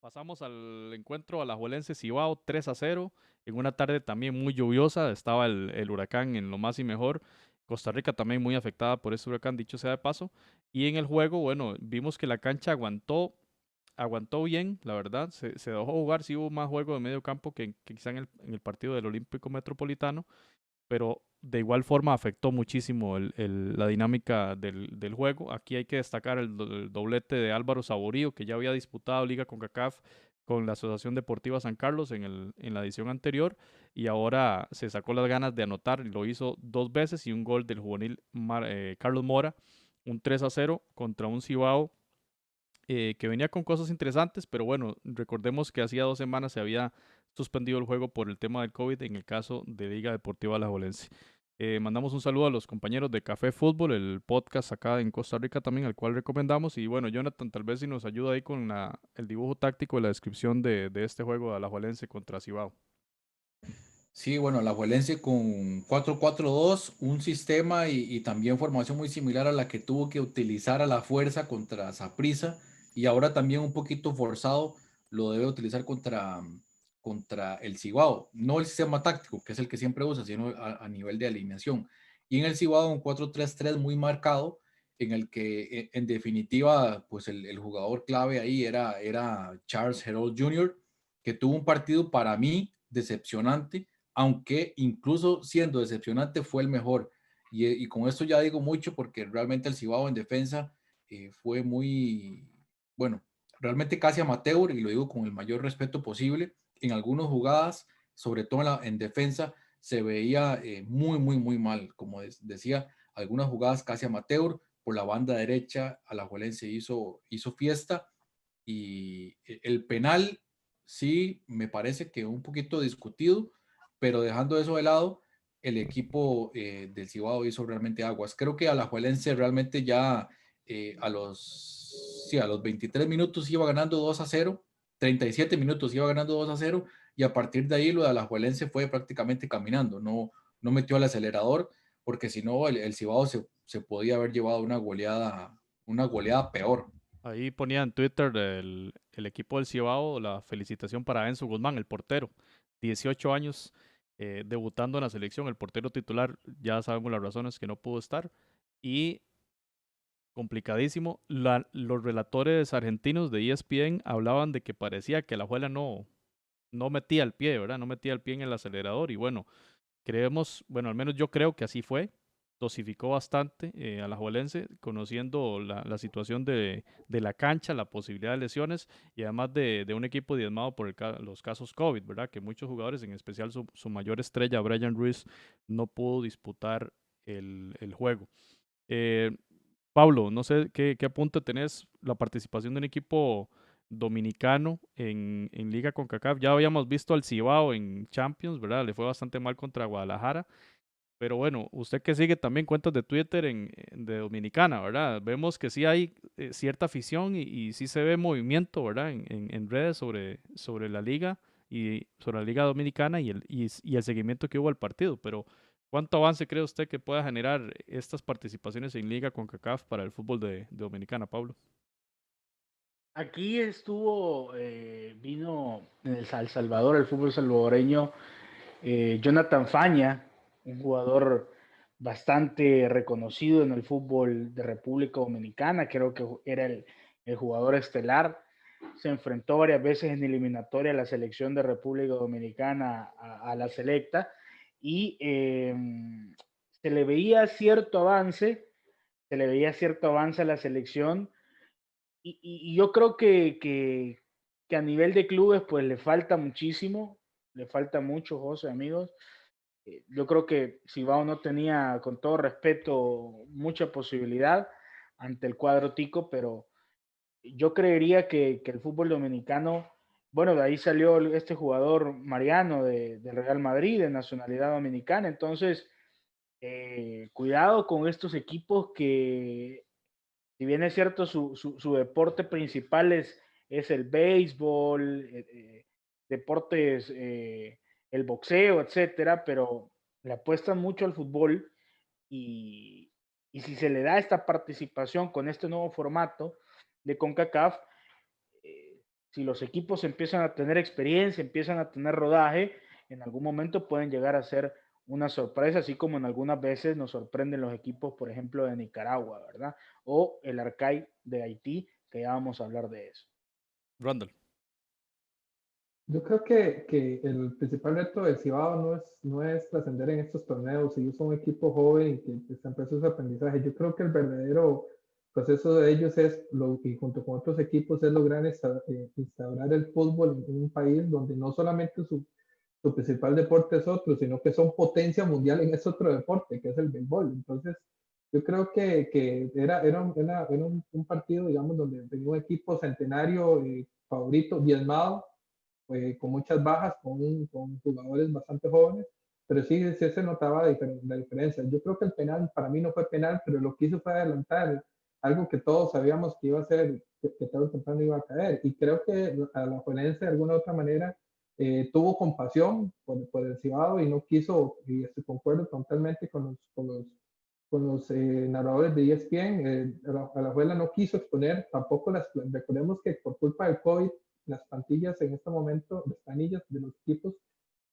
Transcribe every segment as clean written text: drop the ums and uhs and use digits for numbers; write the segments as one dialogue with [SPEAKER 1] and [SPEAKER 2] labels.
[SPEAKER 1] Pasamos al encuentro alajuelense Cibao 3-0, en una tarde también muy lluviosa, estaba el huracán en lo más y mejor. Costa Rica también muy afectada por ese huracán, dicho sea de paso. Y en el juego, bueno, vimos que la cancha aguantó bien, la verdad. Se dejó jugar, sí hubo más juego de medio campo que quizá en el partido del Olímpico Metropolitano, pero de igual forma afectó muchísimo la dinámica del juego. Aquí hay que destacar el doblete de Álvaro Saborío, que ya había disputado Liga CONCACAF con la Asociación Deportiva San Carlos en la edición anterior, y ahora se sacó las ganas de anotar, y lo hizo dos veces, y un gol del juvenil Carlos Mora, un 3-0 contra un Cibao que venía con cosas interesantes, pero bueno, recordemos que hacía 2 semanas se había suspendido el juego por el tema del COVID en el caso de Liga Deportiva Alajuelense. Mandamos un saludo a los compañeros de Café Fútbol, el podcast acá en Costa Rica también, al cual recomendamos. Y bueno, Jonathan, tal vez si nos ayuda ahí con el dibujo táctico y la descripción de este juego de Alajuelense contra Cibao.
[SPEAKER 2] Sí, bueno, la Juelense con 4-4-2, un sistema y también formación muy similar a la que tuvo que utilizar a la fuerza contra Saprissa, y ahora también un poquito forzado lo debe utilizar contra el Cibao. No el sistema táctico, que es el que siempre usa, sino a nivel de alineación. Y en el Cibao un 4-3-3 muy marcado, en el que en definitiva pues el jugador clave ahí era Charles Herold Jr., que tuvo un partido para mí decepcionante, aunque incluso siendo decepcionante fue el mejor. Y con esto ya digo mucho porque realmente el Cibao en defensa fue muy, bueno, realmente casi amateur, y lo digo con el mayor respeto posible. En algunas jugadas, sobre todo en defensa, se veía muy mal. Como decía, algunas jugadas casi amateur. Por la banda derecha, Alajuelense hizo fiesta, y el penal sí me parece que un poquito discutido, pero dejando eso de lado, el equipo del Cibao hizo realmente aguas. Creo que Alajuelense realmente ya sí, a los 23 minutos iba ganando 2-0, 37 minutos iba ganando 2-0, y a partir de ahí lo de Alajuelense fue prácticamente caminando, no metió el acelerador, porque si no el Cibao se podía haber llevado una goleada peor.
[SPEAKER 1] Ahí ponía en Twitter el equipo del Cibao la felicitación para Enzo Guzmán, el portero, 18 años, debutando en la selección, el portero titular, ya sabemos las razones que no pudo estar, y complicadísimo. Los relatores argentinos de ESPN hablaban de que parecía que la Alajuela no metía el pie, ¿verdad? No metía el pie en el acelerador, y bueno, creemos, bueno, al menos yo creo que así fue. Dosificó bastante Alajuelense, conociendo la situación de la cancha, la posibilidad de lesiones, y además de un equipo diezmado por los casos COVID, ¿verdad? Que muchos jugadores, en especial su mayor estrella, Brian Ruiz, no pudo disputar el juego. Eh, Pablo, no sé qué apunte tenés la participación de un equipo dominicano en Liga CONCACAF. Ya habíamos visto al Cibao en Champions, ¿verdad? Le fue bastante mal contra Guadalajara. Pero bueno, usted que sigue también cuentas de Twitter de Dominicana, ¿verdad? Vemos que sí hay cierta afición y sí se ve movimiento, ¿verdad? En redes sobre la liga y sobre la liga dominicana y el seguimiento que hubo al partido. Pero ¿cuánto avance cree usted que pueda generar estas participaciones en liga con CACAF para el fútbol de Dominicana, Pablo?
[SPEAKER 3] Aquí estuvo, vino en El Salvador, el fútbol salvadoreño, Jonathan Faña, un jugador bastante reconocido en el fútbol de República Dominicana, creo que era el jugador estelar. Se enfrentó varias veces en eliminatoria a la selección de República Dominicana, a la selecta, y se le veía cierto avance, se le veía cierto avance a la selección, y yo creo que a nivel de clubes pues le falta muchísimo, le falta mucho, José, amigos. Yo creo que Sibao no tenía, con todo respeto, mucha posibilidad ante el cuadro tico, pero yo creería que el fútbol dominicano, bueno, de ahí salió este jugador Mariano del Real Madrid, de nacionalidad dominicana. Entonces, cuidado con estos equipos que, si bien es cierto, su deporte principal es el béisbol, deportes, el boxeo, etcétera, pero le apuestan mucho al fútbol, y, y si se le da esta participación con este nuevo formato de CONCACAF, eh, si los equipos empiezan a tener experiencia, empiezan a tener rodaje, en algún momento pueden llegar a ser una sorpresa, así como en algunas veces nos sorprenden los equipos, por ejemplo, de Nicaragua, ¿verdad? O el Arcay de Haití, que ya vamos a hablar de eso.
[SPEAKER 1] Randall.
[SPEAKER 4] Yo creo que el principal reto del Cibao no es trascender en estos torneos. Ellos son un equipo joven que está en proceso de aprendizaje. Yo creo que el verdadero proceso de ellos y junto con otros equipos, es lograr instaurar el fútbol en un país donde no solamente su principal deporte es otro, sino que son potencia mundial en ese otro deporte, que es el béisbol. Entonces, yo creo que era un partido, digamos, donde tenía un equipo centenario, favorito, diezmado, con muchas bajas, con jugadores bastante jóvenes, pero sí se notaba la diferencia. Yo creo que el penal para mí no fue penal, pero lo que hizo fue adelantar algo que todos sabíamos que iba a ser, que tarde o temprano iba a caer. Y creo que a la Juelense de alguna u otra manera tuvo compasión por el Cibao y no quiso, y estoy concuerdo totalmente con los narradores de ESPN, la Juela no quiso exponer, tampoco recordemos que por culpa del COVID las plantillas en este momento, las planillas de los equipos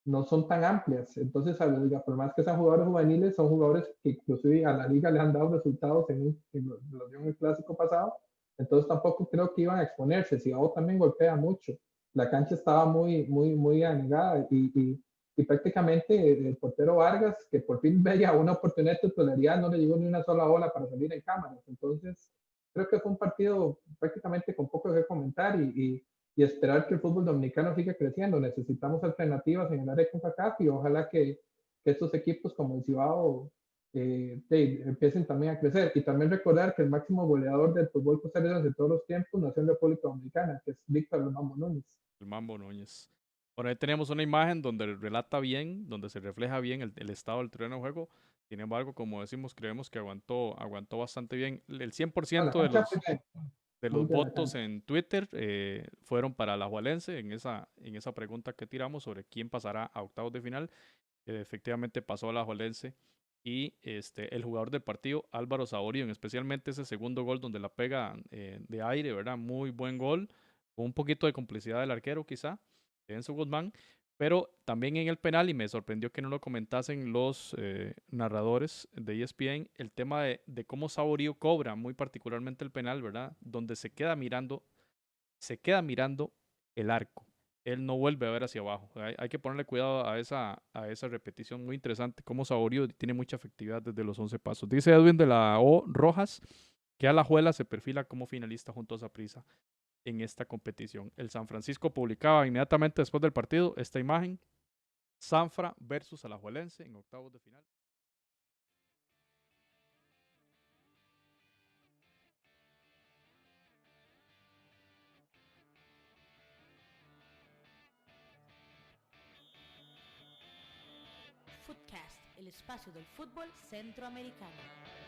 [SPEAKER 4] no son tan amplias. Entonces, a la liga, por más que sean jugadores juveniles, son jugadores que inclusive a la liga le han dado resultados en el clásico pasado. Entonces, tampoco creo que iban a exponerse. Cibao también golpea mucho. La cancha estaba muy, muy, muy anegada y prácticamente el portero Vargas, que por fin veía una oportunidad de titularidad, no le llegó ni una sola bola para salir en cámaras. Entonces, creo que fue un partido prácticamente con poco que comentar y esperar que el fútbol dominicano siga creciendo. Necesitamos alternativas en el área de CONCACAF y ojalá que estos equipos como el Cibao empiecen también a crecer. Y también recordar que el máximo goleador del fútbol costarricense de todos los tiempos nació en República Dominicana, que es Víctor Mambo Núñez.
[SPEAKER 1] El Mambo Núñez. Bueno, ahí tenemos una imagen donde relata bien, donde se refleja bien el estado del terreno de juego. Sin embargo, como decimos, creemos que aguantó bastante bien. El 100% de los votos en Twitter fueron para la Alajuelense en esa pregunta que tiramos sobre quién pasará a octavos de final. Efectivamente pasó a la Alajuelense y el jugador del partido, Álvaro Saborío, especialmente ese segundo gol donde la pega de aire, ¿verdad? Muy buen gol, con un poquito de complicidad del arquero quizá, Enzo Guzmán, pero también en el penal, y me sorprendió que no lo comentasen los narradores de ESPN, el tema de cómo Saborío cobra muy particularmente el penal, ¿verdad? Donde se queda mirando el arco. Él no vuelve a ver hacia abajo. Hay que ponerle cuidado a esa repetición muy interesante. Como Saborío tiene mucha efectividad desde los 11 pasos. Dice Edwin de la O Rojas que Alajuela se perfila como finalista junto a Saprissa en esta competición. El San Francisco publicaba inmediatamente después del partido esta imagen. Sanfra versus Alajuelense en octavos de final.
[SPEAKER 5] Footcast, el espacio del fútbol centroamericano.